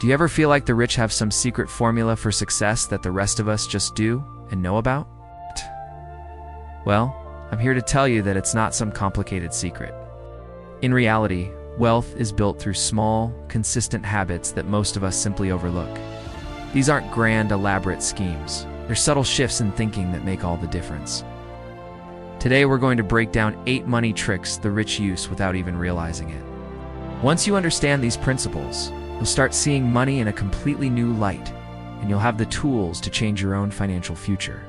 Do you ever feel like the rich have some secret formula for success that the rest of us just do and know about? Well, I'm here to tell you that it's not some complicated secret. In reality, wealth is built through small, consistent habits that most of us simply overlook. These aren't grand, elaborate schemes. They're subtle shifts in thinking that make all the difference. Today, we're going to break down 8 money tricks the rich use without even realizing it. Once you understand these principles, you'll start seeing money in a completely new light, and you'll have the tools to change your own financial future.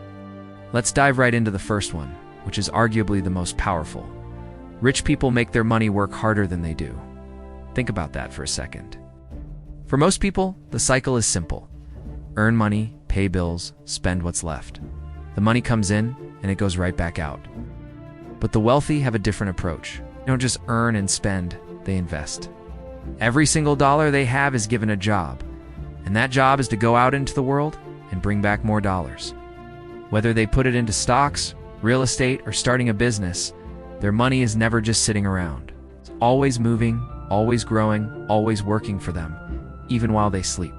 Let's dive right into the first one, which is arguably the most powerful. Rich people make their money work harder than they do. Think about that for a second. For most people, the cycle is simple. Earn money, pay bills, spend what's left. The money comes in, and it goes right back out. But the wealthy have a different approach. They don't just earn and spend, they invest. Every single dollar they have is given a job, and that job is to go out into the world and bring back more dollars. Whether they put it into stocks, real estate, or starting a business, their money is never just sitting around. It's always moving, always growing, always working for them, even while they sleep.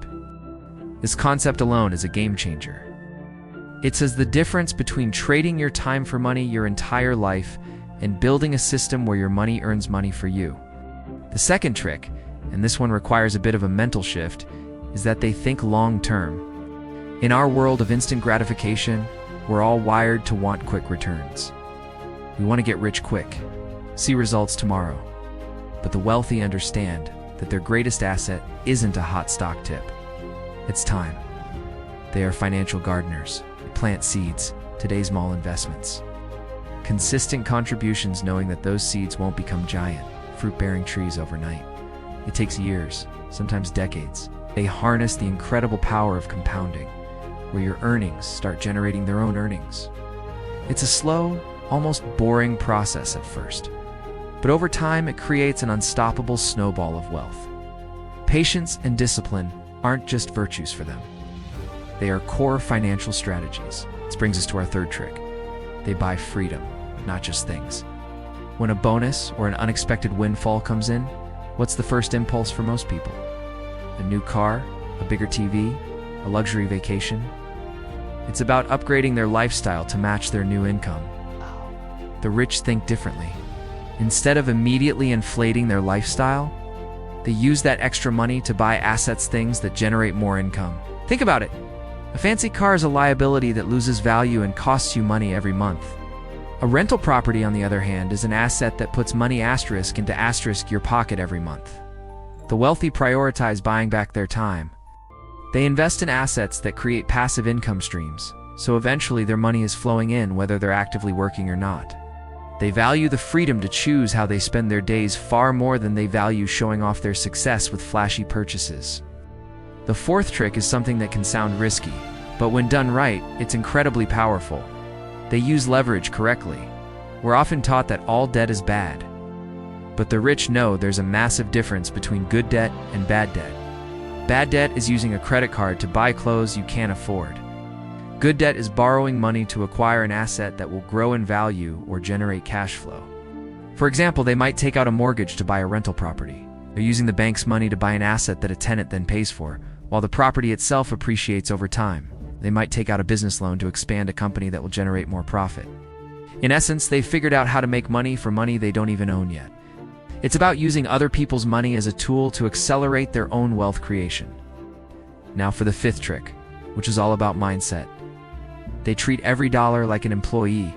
This concept alone is a game changer. It says the difference between trading your time for money your entire life and building a system where your money earns money for you. The second trick, and this one requires a bit of a mental shift, is that they think long-term. In our world of instant gratification, we're all wired to want quick returns. We want to get rich quick, see results tomorrow. But the wealthy understand that their greatest asset isn't a hot stock tip. It's time. They are financial gardeners. They plant seeds, today's small investments. Consistent contributions, knowing that those seeds won't become giant, fruit-bearing trees overnight. It takes years, sometimes decades. They harness the incredible power of compounding, where your earnings start generating their own earnings. It's a slow, almost boring process at first, but over time it creates an unstoppable snowball of wealth. Patience and discipline aren't just virtues for them. They are core financial strategies. This brings us to our third trick. They buy freedom, not just things. When a bonus or an unexpected windfall comes in, what's the first impulse for most people? A new car, a bigger TV, a luxury vacation? It's about upgrading their lifestyle to match their new income. The rich think differently. Instead of immediately inflating their lifestyle, they use that extra money to buy assets, things that generate more income. Think about it. A fancy car is a liability that loses value and costs you money every month. A rental property, on the other hand, is an asset that puts money asterisk into asterisk your pocket every month. The wealthy prioritize buying back their time. They invest in assets that create passive income streams, so eventually their money is flowing in whether they're actively working or not. They value the freedom to choose how they spend their days far more than they value showing off their success with flashy purchases. The fourth trick is something that can sound risky, but when done right, it's incredibly powerful. They use leverage correctly. We're often taught that all debt is bad. But the rich know there's a massive difference between good debt and bad debt. Bad debt is using a credit card to buy clothes you can't afford. Good debt is borrowing money to acquire an asset that will grow in value or generate cash flow. For example, they might take out a mortgage to buy a rental property. They're using the bank's money to buy an asset that a tenant then pays for, while the property itself appreciates over time. They might take out a business loan to expand a company that will generate more profit. In essence, they've figured out how to make money for money they don't even own yet. It's about using other people's money as a tool to accelerate their own wealth creation. Now for the fifth trick, which is all about mindset. They treat every dollar like an employee.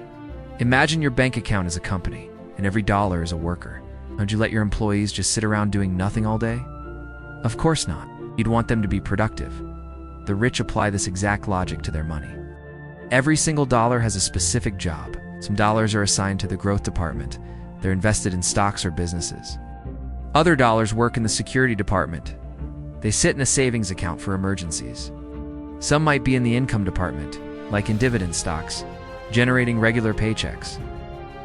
Imagine your bank account as a company, and every dollar is a worker. Don't you let your employees just sit around doing nothing all day? Of course not. You'd want them to be productive. The rich apply this exact logic to their money. Every single dollar has a specific job. Some dollars are assigned to the growth department. They're invested in stocks or businesses. Other dollars work in the security department. They sit in a savings account for emergencies. Some might be in the income department, like in dividend stocks, generating regular paychecks.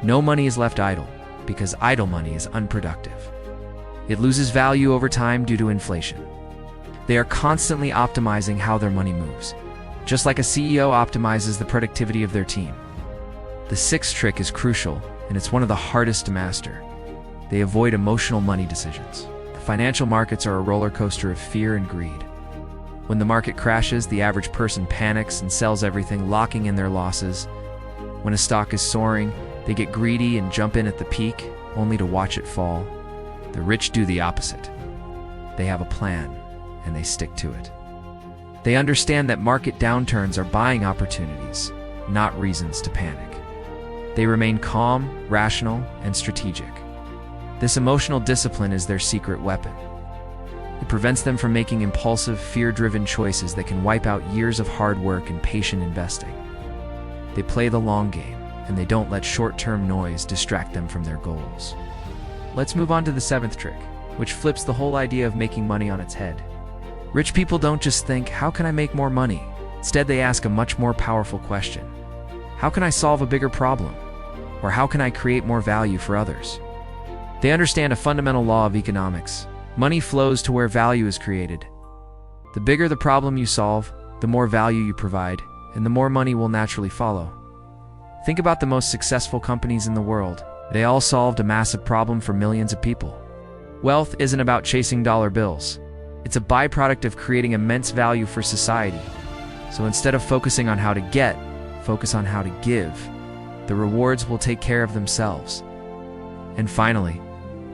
No money is left idle, because idle money is unproductive. It loses value over time due to inflation. They are constantly optimizing how their money moves, just like a CEO optimizes the productivity of their team. The sixth trick is crucial, and it's one of the hardest to master. They avoid emotional money decisions. The financial markets are a roller coaster of fear and greed. When the market crashes, the average person panics and sells everything, locking in their losses. When a stock is soaring, they get greedy and jump in at the peak, only to watch it fall. The rich do the opposite. They have a plan, and they stick to it. They understand that market downturns are buying opportunities, not reasons to panic. They remain calm, rational, and strategic. This emotional discipline is their secret weapon. It prevents them from making impulsive, fear-driven choices that can wipe out years of hard work and patient investing. They play the long game, and they don't let short-term noise distract them from their goals. Let's move on to the 7th trick, which flips the whole idea of making money on its head. Rich people don't just think, how can I make more money? Instead, they ask a much more powerful question. How can I solve a bigger problem? Or how can I create more value for others? They understand a fundamental law of economics. Money flows to where value is created. The bigger the problem you solve, the more value you provide, and the more money will naturally follow. Think about the most successful companies in the world. They all solved a massive problem for millions of people. Wealth isn't about chasing dollar bills. It's a byproduct of creating immense value for society. So instead of focusing on how to get, focus on how to give. The rewards will take care of themselves. And finally,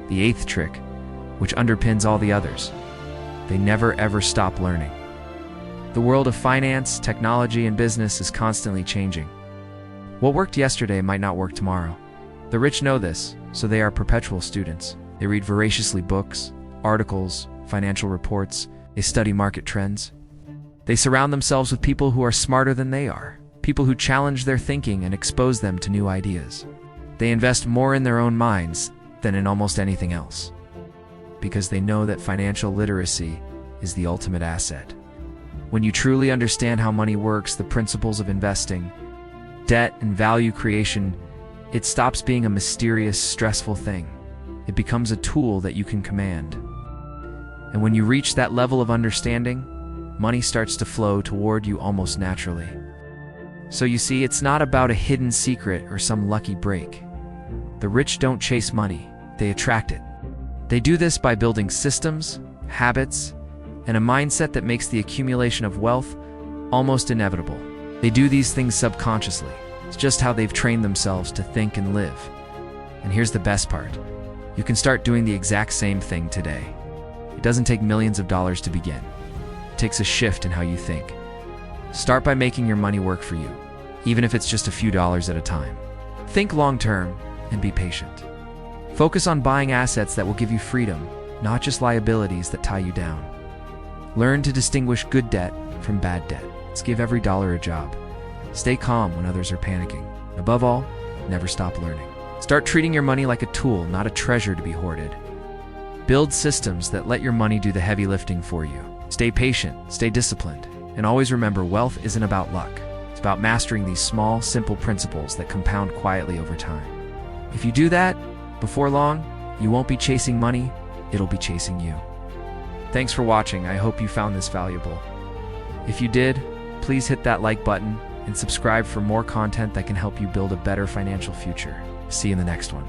the 8th trick, which underpins all the others. They never ever stop learning. The world of finance, technology, and business is constantly changing. What worked yesterday might not work tomorrow. The rich know this, so they are perpetual students. They read voraciously books, articles, financial reports. They study market trends. They surround themselves with people who are smarter than they are, people who challenge their thinking and expose them to new ideas. They invest more in their own minds than in almost anything else, because they know that financial literacy is the ultimate asset. When you truly understand how money works, the principles of investing, debt, and value creation, it stops being a mysterious, stressful thing. It becomes a tool that you can command. And when you reach that level of understanding, money starts to flow toward you almost naturally. So you see, it's not about a hidden secret or some lucky break. The rich don't chase money, they attract it. They do this by building systems, habits, and a mindset that makes the accumulation of wealth almost inevitable. They do these things subconsciously. It's just how they've trained themselves to think and live. And here's the best part. You can start doing the exact same thing today. It doesn't take millions of dollars to begin. It takes a shift in how you think. Start by making your money work for you, even if it's just a few dollars at a time. Think long-term and be patient. Focus on buying assets that will give you freedom, not just liabilities that tie you down. Learn to distinguish good debt from bad debt. Let's give every dollar a job. Stay calm when others are panicking. Above all, never stop learning. Start treating your money like a tool, not a treasure to be hoarded. Build systems that let your money do the heavy lifting for you. Stay patient, stay disciplined, and always remember, wealth isn't about luck. It's about mastering these small, simple principles that compound quietly over time. If you do that, before long, you won't be chasing money, it'll be chasing you. Thanks for watching. I hope you found this valuable. If you did, please hit that like button and subscribe for more content that can help you build a better financial future. See you in the next one.